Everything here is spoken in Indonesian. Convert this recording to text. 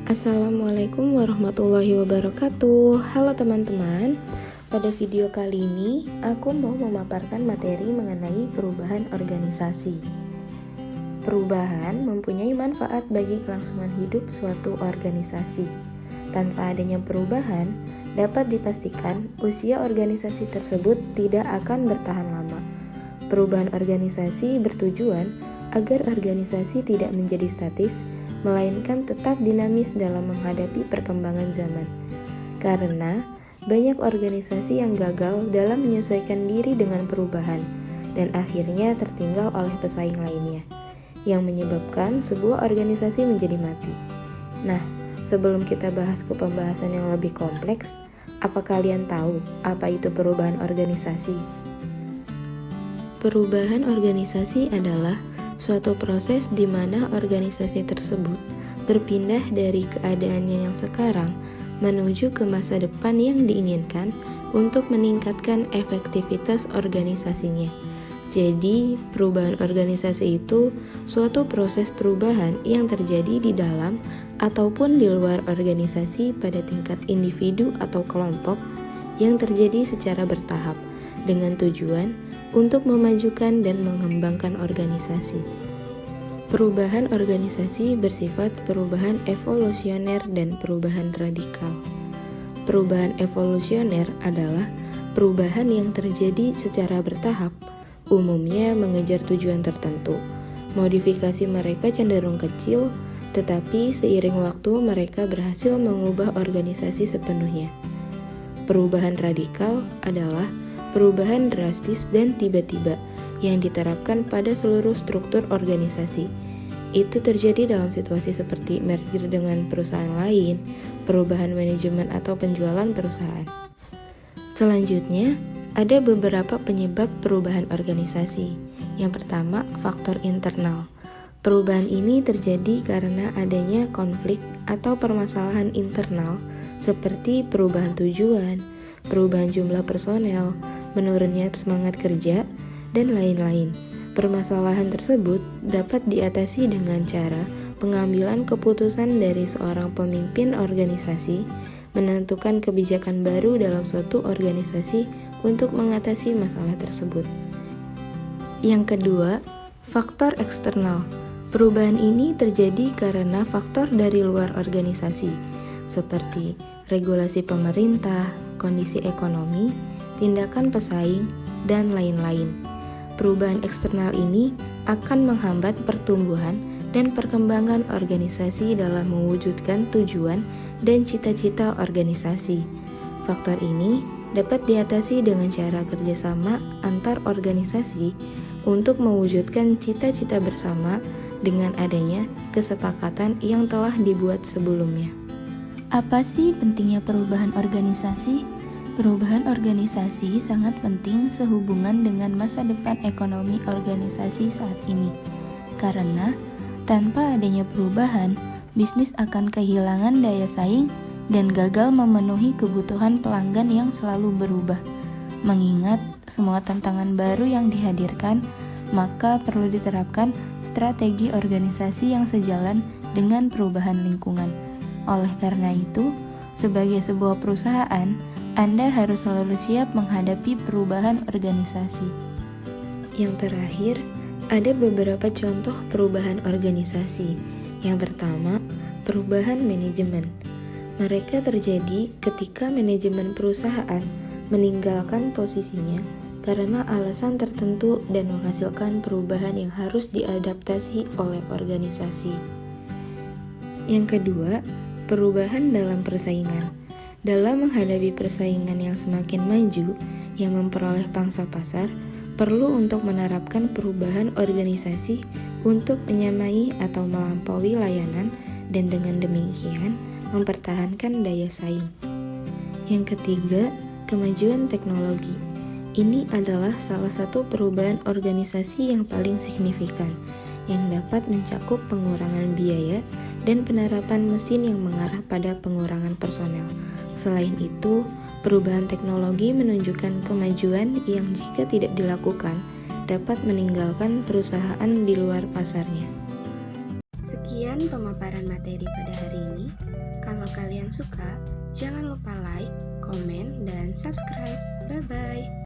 Assalamualaikum warahmatullahi wabarakatuh. Halo teman-teman. Pada video kali ini, aku mau memaparkan materi mengenai perubahan organisasi. Perubahan mempunyai manfaat bagi kelangsungan hidup suatu organisasi. Tanpa adanya perubahan, dapat dipastikan usia organisasi tersebut tidak akan bertahan lama. Perubahan organisasi bertujuan agar organisasi tidak menjadi statis, melainkan tetap dinamis dalam menghadapi perkembangan zaman. Karena banyak organisasi yang gagal dalam menyesuaikan diri dengan perubahan dan akhirnya tertinggal oleh pesaing lainnya, yang menyebabkan sebuah organisasi menjadi mati. Nah, sebelum kita bahas ke pembahasan yang lebih kompleks, apa kalian tahu apa itu perubahan organisasi? Perubahan organisasi adalah suatu proses di mana organisasi tersebut berpindah dari keadaannya yang sekarang menuju ke masa depan yang diinginkan untuk meningkatkan efektivitas organisasinya. Jadi, perubahan organisasi itu suatu proses perubahan yang terjadi di dalam ataupun di luar organisasi pada tingkat individu atau kelompok yang terjadi secara bertahap dengan tujuan untuk memajukan dan mengembangkan organisasi. Perubahan organisasi bersifat perubahan evolusioner dan perubahan radikal. Perubahan evolusioner adalah perubahan yang terjadi secara bertahap, umumnya mengejar tujuan tertentu. Modifikasi mereka cenderung kecil, tetapi seiring waktu mereka berhasil mengubah organisasi sepenuhnya. Perubahan radikal adalah perubahan drastis dan tiba-tiba yang diterapkan pada seluruh struktur organisasi. Itu terjadi dalam situasi seperti merger dengan perusahaan lain, perubahan manajemen atau penjualan perusahaan. Selanjutnya, ada beberapa penyebab perubahan organisasi. Yang pertama, faktor internal. Perubahan ini terjadi karena adanya konflik atau permasalahan internal seperti perubahan tujuan, perubahan jumlah personel, menurunnya semangat kerja, dan lain-lain. Permasalahan tersebut dapat diatasi dengan cara pengambilan keputusan dari seorang pemimpin organisasi, menentukan kebijakan baru dalam suatu organisasi untuk mengatasi masalah tersebut. Yang kedua, faktor eksternal. Perubahan ini terjadi karena faktor dari luar organisasi, seperti regulasi pemerintah, kondisi ekonomi, tindakan pesaing, dan lain-lain. Perubahan eksternal ini akan menghambat pertumbuhan dan perkembangan organisasi dalam mewujudkan tujuan dan cita-cita organisasi. Faktor ini dapat diatasi dengan cara kerjasama antar organisasi untuk mewujudkan cita-cita bersama dengan adanya kesepakatan yang telah dibuat sebelumnya. Apa sih pentingnya perubahan organisasi? Perubahan organisasi sangat penting sehubungan dengan masa depan ekonomi organisasi saat ini. Karena tanpa adanya perubahan, bisnis akan kehilangan daya saing dan gagal memenuhi kebutuhan pelanggan yang selalu berubah. Mengingat semua tantangan baru yang dihadirkan, maka perlu diterapkan strategi organisasi yang sejalan dengan perubahan lingkungan. Oleh karena itu, sebagai sebuah perusahaan, Anda harus selalu siap menghadapi perubahan organisasi. Yang terakhir, ada beberapa contoh perubahan organisasi. Yang pertama, perubahan manajemen. Mereka terjadi ketika manajemen perusahaan meninggalkan posisinya karena alasan tertentu dan menghasilkan perubahan yang harus diadaptasi oleh organisasi. Yang kedua, perubahan dalam persaingan. Dalam menghadapi persaingan yang semakin maju, yang memperoleh pangsa pasar, perlu untuk menerapkan perubahan organisasi untuk menyamai atau melampaui layanan dan dengan demikian mempertahankan daya saing. Yang ketiga, kemajuan teknologi. Ini adalah salah satu perubahan organisasi yang paling signifikan, yang dapat mencakup pengurangan biaya dan penerapan mesin yang mengarah pada pengurangan personel. Selain itu, perubahan teknologi menunjukkan kemajuan yang jika tidak dilakukan dapat meninggalkan perusahaan di luar pasarnya. Sekian pemaparan materi pada hari ini. Kalau kalian suka, jangan lupa like, komen, dan subscribe. Bye-bye.